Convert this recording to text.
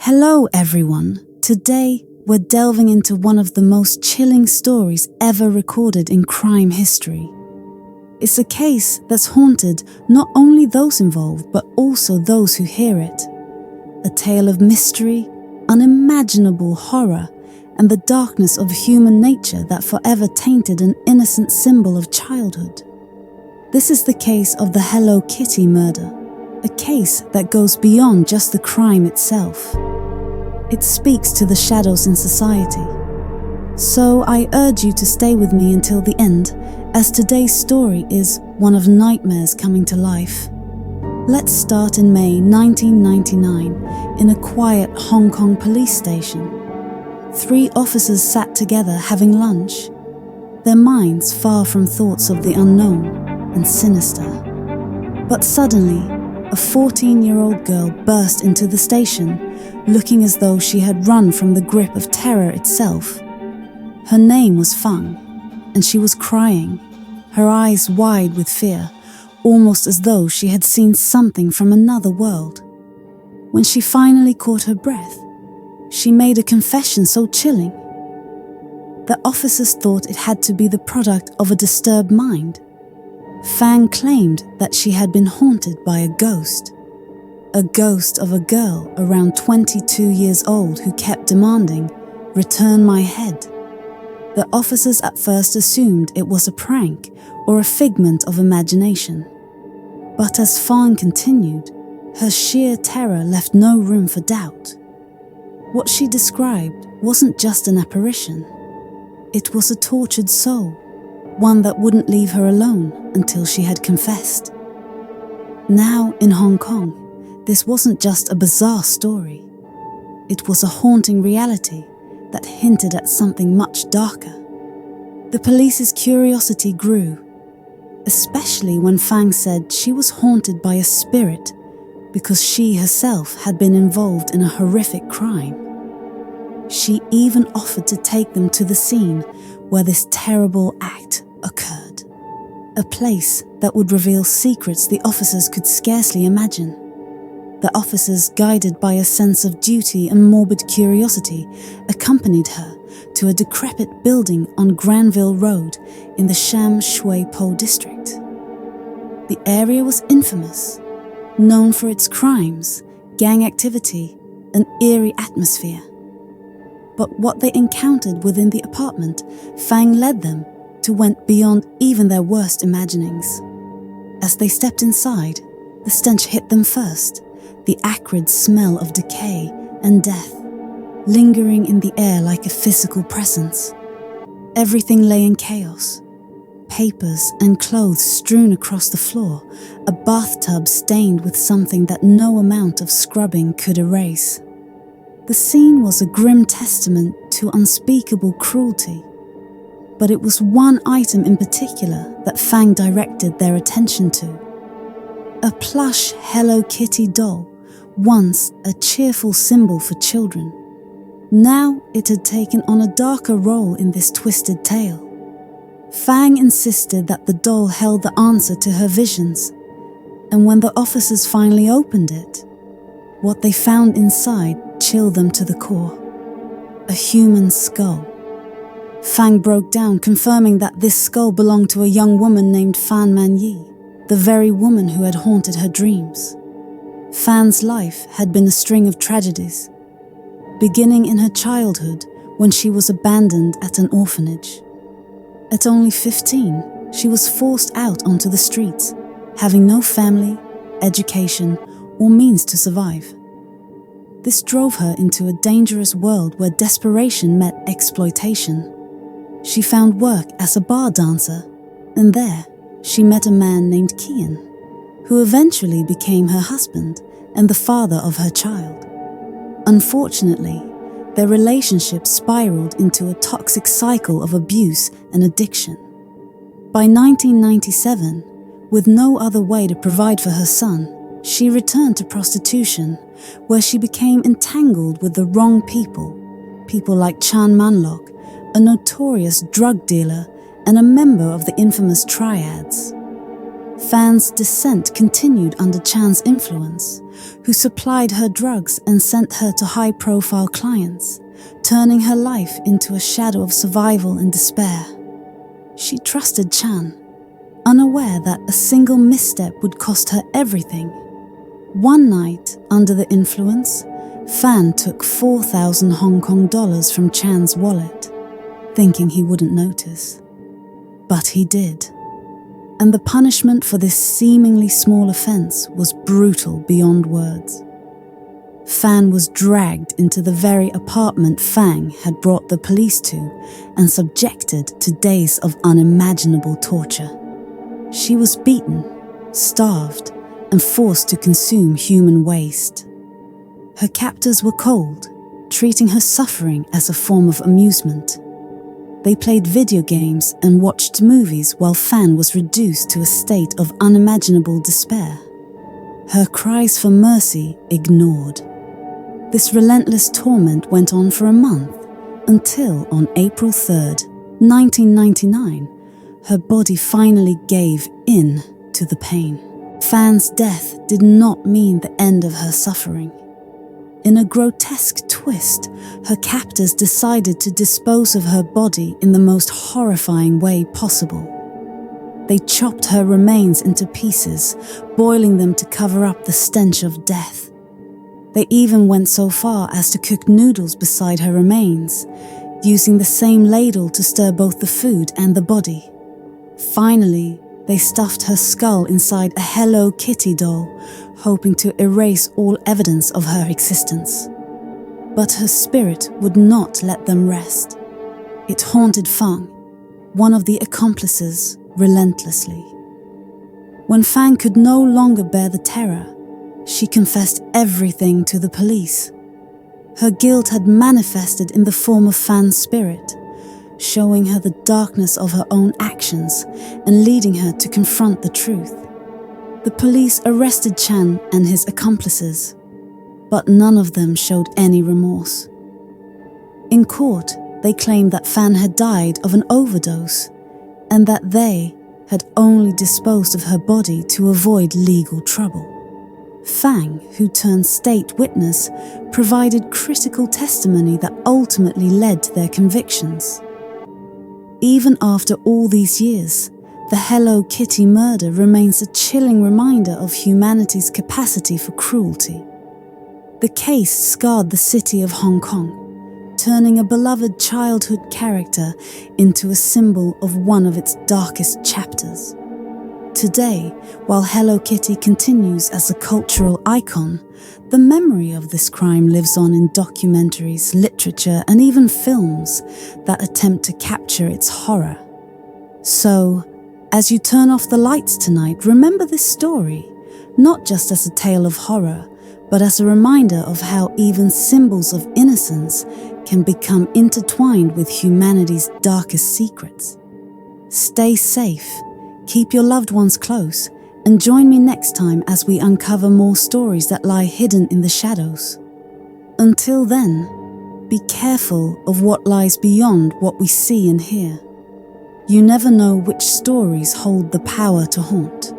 Hello everyone. Today we're delving into one of the most chilling stories ever recorded in crime history. It's a case that's haunted not only those involved but also those who hear it. A tale of mystery, unimaginable horror, and the darkness of human nature that forever tainted an innocent symbol of childhood. This is the case of the Hello Kitty murder, a case that goes beyond just the crime itself. It speaks to the shadows in society. So I urge you to stay with me until the end, as today's story is one of nightmares coming to life. Let's start in May 1999 in a quiet Hong Kong police station. 3 officers sat together having lunch, their minds far from thoughts of the unknown and sinister. But suddenly, a 14-year-old girl burst into the station, looking as though she had run from the grip of terror itself. Her name was Fang, and she was crying, her eyes wide with fear, almost as though she had seen something from another world. When she finally caught her breath, she made a confession so chilling. The officers thought it had to be the product of a disturbed mind. Fang claimed that she had been haunted by a ghost of a girl around 22 years old who kept demanding, "Return my head." The officers at first assumed it was a prank or a figment of imagination. But as Fang continued, her sheer terror left no room for doubt. What she described wasn't just an apparition. It was a tortured soul, one that wouldn't leave her alone until she had confessed. Now in Hong Kong, this wasn't just a bizarre story. It was a haunting reality that hinted at something much darker. The police's curiosity grew, especially when Fang said she was haunted by a spirit because she herself had been involved in a horrific crime. She even offered to take them to the scene where this terrible act occurred, a place that would reveal secrets the officers could scarcely imagine. The officers, guided by a sense of duty and morbid curiosity, accompanied her to a decrepit building on Granville Road in the Sham Shui Po district. The area was infamous, known for its crimes, gang activity, and eerie atmosphere. But what they encountered within the apartment, Fang led them to went beyond even their worst imaginings. As they stepped inside, the stench hit them first, the acrid smell of decay and death, lingering in the air like a physical presence. Everything lay in chaos. Papers and clothes strewn across the floor, a bathtub stained with something that no amount of scrubbing could erase. The scene was a grim testament to unspeakable cruelty. But it was one item in particular that Fang directed their attention to. A plush Hello Kitty doll, once a cheerful symbol for children. Now it had taken on a darker role in this twisted tale. Fang insisted that the doll held the answer to her visions, and when the officers finally opened it, what they found inside chilled them to the core. A human skull. Fang broke down, confirming that this skull belonged to a young woman named Fan Man Yi, the very woman who had haunted her dreams. Fan's life had been a string of tragedies, beginning in her childhood when she was abandoned at an orphanage. At only 15, she was forced out onto the streets, having no family, education, or means to survive. This drove her into a dangerous world where desperation met exploitation. She found work as a bar dancer, and there she met a man named Kian, who eventually became her husband and the father of her child. Unfortunately, their relationship spiraled into a toxic cycle of abuse and addiction. By 1997, with no other way to provide for her son, she returned to prostitution, where she became entangled with the wrong people like Chan Manlok, a notorious drug dealer and a member of the infamous Triads. Fan's descent continued under Chan's influence, who supplied her drugs and sent her to high-profile clients, turning her life into a shadow of survival and despair. She trusted Chan, unaware that a single misstep would cost her everything. One night, under the influence, Fan took 4,000 Hong Kong dollars from Chan's wallet, thinking he wouldn't notice. But he did. And the punishment for this seemingly small offense was brutal beyond words. Fan was dragged into the very apartment Fang had brought the police to and subjected to days of unimaginable torture. She was beaten, starved, and forced to consume human waste. Her captors were cold, treating her suffering as a form of amusement. They played video games and watched movies while Fan was reduced to a state of unimaginable despair. Her cries for mercy ignored. This relentless torment went on for a month, until on April 3rd, 1999, her body finally gave in to the pain. Fan's death did not mean the end of her suffering. In a grotesque twist, her captors decided to dispose of her body in the most horrifying way possible. They chopped her remains into pieces, boiling them to cover up the stench of death. They even went so far as to cook noodles beside her remains, using the same ladle to stir both the food and the body. Finally, they stuffed her skull inside a Hello Kitty doll, hoping to erase all evidence of her existence. But her spirit would not let them rest. It haunted Fang, one of the accomplices, relentlessly. When Fang could no longer bear the terror, she confessed everything to the police. Her guilt had manifested in the form of Fan's spirit, showing her the darkness of her own actions and leading her to confront the truth. The police arrested Chan and his accomplices, but none of them showed any remorse. In court, they claimed that Fan had died of an overdose and that they had only disposed of her body to avoid legal trouble. Fang, who turned state witness, provided critical testimony that ultimately led to their convictions. Even after all these years, the Hello Kitty murder remains a chilling reminder of humanity's capacity for cruelty. The case scarred the city of Hong Kong, turning a beloved childhood character into a symbol of one of its darkest chapters. Today, while Hello Kitty continues as a cultural icon, the memory of this crime lives on in documentaries, literature, and even films that attempt to capture its horror. So, as you turn off the lights tonight, remember this story, not just as a tale of horror, but as a reminder of how even symbols of innocence can become intertwined with humanity's darkest secrets. Stay safe, keep your loved ones close, and join me next time as we uncover more stories that lie hidden in the shadows. Until then, be careful of what lies beyond what we see and hear. You never know which stories hold the power to haunt.